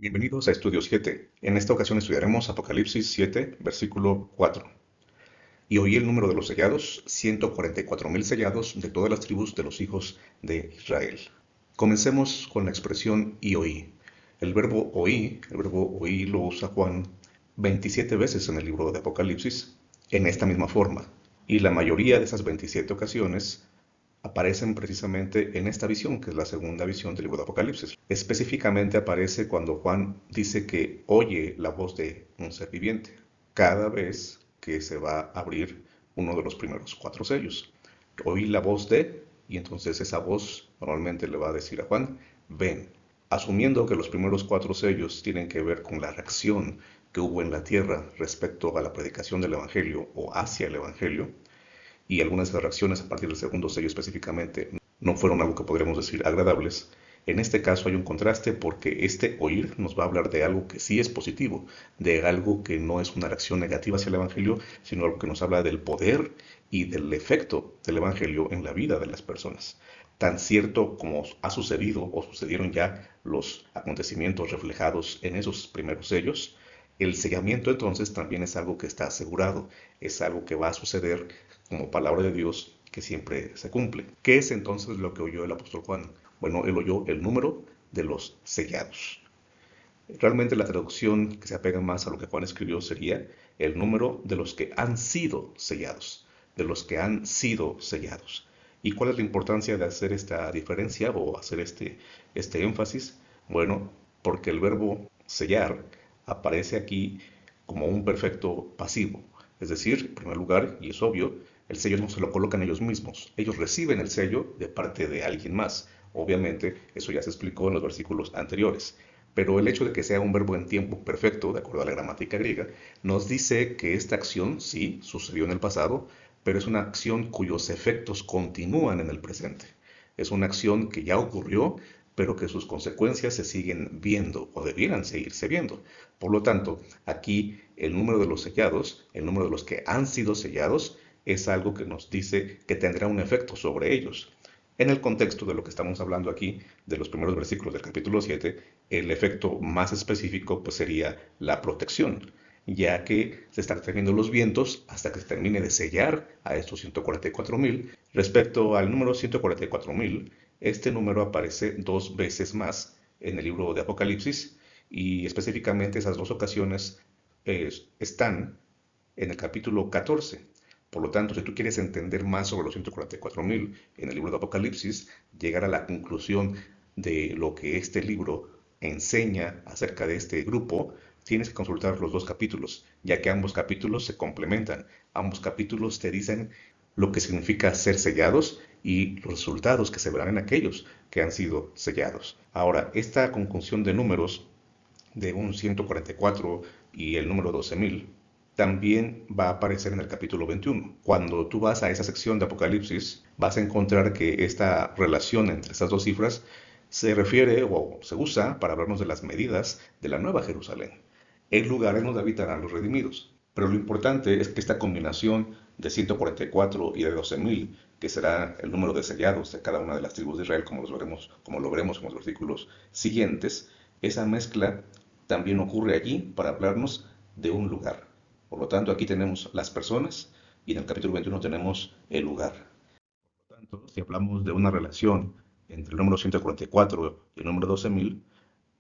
Bienvenidos a Estudio 7. En esta ocasión estudiaremos Apocalipsis 7, versículo 4. Y oí el número de los sellados, 144.000 sellados de todas las tribus de los hijos de Israel. Comencemos con la expresión y oí. El verbo oí lo usa Juan 27 veces en el libro de Apocalipsis, en esta misma forma. Y la mayoría de esas 27 ocasiones aparecen precisamente en esta visión, que es la segunda visión del libro de Apocalipsis. Específicamente aparece cuando Juan dice que oye la voz de un ser viviente, cada vez que se va a abrir uno de los primeros 4 sellos. Oí la voz de, y entonces esa voz normalmente le va a decir a Juan, ven. Asumiendo que los primeros 4 sellos tienen que ver con la reacción que hubo en la tierra respecto a la predicación del Evangelio o hacia el Evangelio, y algunas de las reacciones a partir del segundo sello específicamente no fueron algo que podríamos decir agradables. En este caso hay un contraste porque este oír nos va a hablar de algo que sí es positivo, de algo que no es una reacción negativa hacia el Evangelio, sino algo que nos habla del poder y del efecto del Evangelio en la vida de las personas. Tan cierto como ha sucedido o sucedieron ya los acontecimientos reflejados en esos primeros sellos, el sellamiento entonces también es algo que está asegurado, es algo que va a suceder como palabra de Dios que siempre se cumple. ¿Qué es entonces lo que oyó el apóstol Juan? Bueno, él oyó el número de los sellados. Realmente la traducción que se apega más a lo que Juan escribió sería el número de los que han sido sellados, de los que han sido sellados. ¿Y cuál es la importancia de hacer esta diferencia o hacer este énfasis? Bueno, porque el verbo sellar aparece aquí como un perfecto pasivo. Es decir, en primer lugar, y es obvio, el sello no se lo colocan ellos mismos. Ellos reciben el sello de parte de alguien más. Obviamente, eso ya se explicó en los versículos anteriores. Pero el hecho de que sea un verbo en tiempo perfecto, de acuerdo a la gramática griega, nos dice que esta acción sí sucedió en el pasado, pero es una acción cuyos efectos continúan en el presente. Es una acción que ya ocurrió, pero que sus consecuencias se siguen viendo o debieran seguirse viendo. Por lo tanto, aquí el número de los sellados, el número de los que han sido sellados, es algo que nos dice que tendrá un efecto sobre ellos. En el contexto de lo que estamos hablando aquí, de los primeros versículos del capítulo 7, el efecto más específico pues sería la protección, ya que se están teniendo los vientos hasta que se termine de sellar a estos 144.000. Respecto al número 144.000, este número aparece 2 veces más en el libro de Apocalipsis y específicamente esas 2 ocasiones están en el capítulo 14. Por lo tanto, si tú quieres entender más sobre los 144.000 en el libro de Apocalipsis, llegar a la conclusión de lo que este libro enseña acerca de este grupo, tienes que consultar los 2 capítulos, ya que ambos capítulos se complementan. Ambos capítulos te dicen lo que significa ser sellados y los resultados que se verán en aquellos que han sido sellados. Ahora, esta conjunción de números de un 144 y el número 12.000 también va a aparecer en el capítulo 21. Cuando tú vas a esa sección de Apocalipsis, vas a encontrar que esta relación entre estas dos cifras se refiere o se usa para hablarnos de las medidas de la Nueva Jerusalén, el lugar en donde habitarán los redimidos. Pero lo importante es que esta combinación de 144 y de 12.000, que será el número de sellados de cada una de las tribus de Israel, como lo veremos en los versículos siguientes, esa mezcla también ocurre allí para hablarnos de un lugar. Por lo tanto, aquí tenemos las personas y en el capítulo 21 tenemos el lugar. Por lo tanto, si hablamos de una relación entre el número 144 y el número 12.000,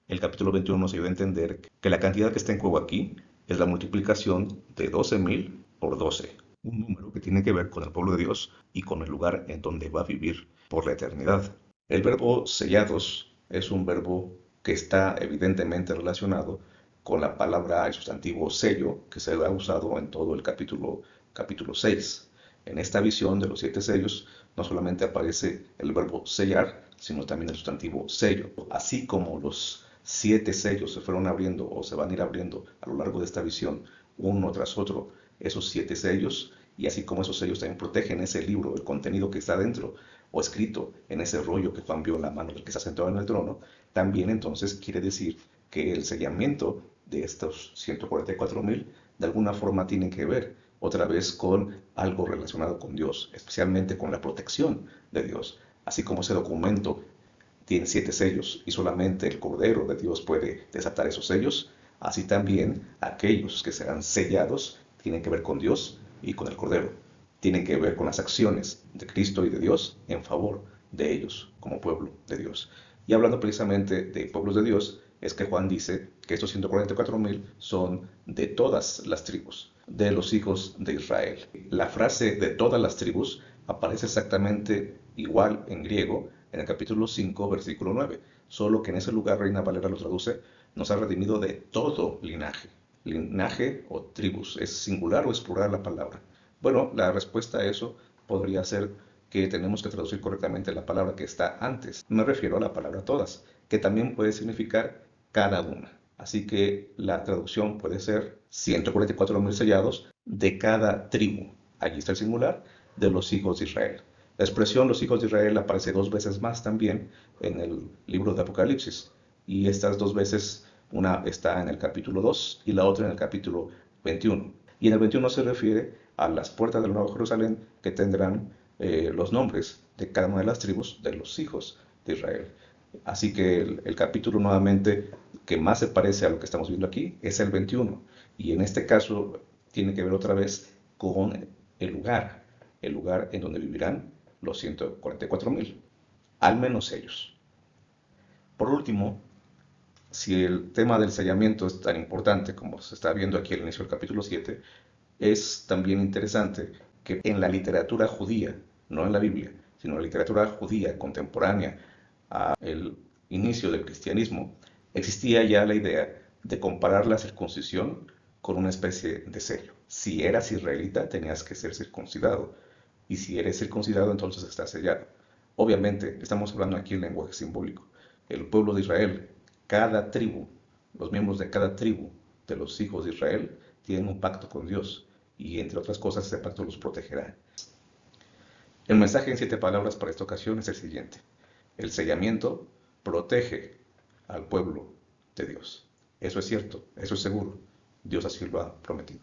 el capítulo 21 nos ayuda a entender que la cantidad que está en juego aquí es la multiplicación de 12.000 por 12, un número que tiene que ver con el pueblo de Dios y con el lugar en donde va a vivir por la eternidad. El verbo sellados es un verbo que está evidentemente relacionado con la palabra, el sustantivo sello, que se ha usado en todo el capítulo 6. En esta visión de los 7 sellos, no solamente aparece el verbo sellar, sino también el sustantivo sello. Así como los 7 sellos se fueron abriendo o se van a ir abriendo a lo largo de esta visión, uno tras otro, esos 7 sellos, y así como esos sellos también protegen ese libro, el contenido que está dentro o escrito en ese rollo que Juan vio en la mano del que está sentado en el trono, también entonces quiere decir que el sellamiento de estos 144.000 de alguna forma tiene que ver otra vez con algo relacionado con Dios, especialmente con la protección de Dios, así como ese documento tiene 7 sellos y solamente el Cordero de Dios puede desatar esos sellos, así también aquellos que serán sellados tienen que ver con Dios y con el Cordero. Tienen que ver con las acciones de Cristo y de Dios en favor de ellos como pueblo de Dios. Y hablando precisamente de pueblos de Dios, es que Juan dice que estos 144,000 son de todas las tribus, de los hijos de Israel. La frase de todas las tribus aparece exactamente igual en griego en el capítulo 5, versículo 9, solo que en ese lugar Reina Valera lo traduce, nos ha redimido de todo linaje. Linaje o tribus, ¿es singular o es plural la palabra? Bueno, la respuesta a eso podría ser que tenemos que traducir correctamente la palabra que está antes. Me refiero a la palabra todas, que también puede significar cada una. Así que la traducción puede ser 144,000 sellados de cada tribu. Allí está el singular de los hijos de Israel. La expresión los hijos de Israel aparece 2 veces más también en el libro de Apocalipsis. Y estas 2 veces, una está en el capítulo 2 y la otra en el capítulo 21. Y en el 21 se refiere a las puertas del Nuevo Jerusalén que tendrán los nombres de cada una de las tribus de los hijos de Israel. Así que el capítulo nuevamente que más se parece a lo que estamos viendo aquí es el 21. Y en este caso tiene que ver otra vez con el lugar en donde vivirán los 144,000, al menos ellos. Por último, si el tema del sellamiento es tan importante como se está viendo aquí al inicio del capítulo 7, es también interesante que en la literatura judía, no en la Biblia, sino en la literatura judía contemporánea al inicio del cristianismo, existía ya la idea de comparar la circuncisión con una especie de sello. Si eras israelita, tenías que ser circuncidado, y si eres circuncidado, entonces estás sellado. Obviamente, estamos hablando aquí en lenguaje simbólico. El pueblo de Israel, cada tribu, los miembros de cada tribu de los hijos de Israel, tienen un pacto con Dios, y entre otras cosas ese pacto los protegerá. El mensaje en 7 palabras para esta ocasión es el siguiente: el sellamiento protege al pueblo de Dios. Eso es cierto, eso es seguro. Dios así lo ha prometido.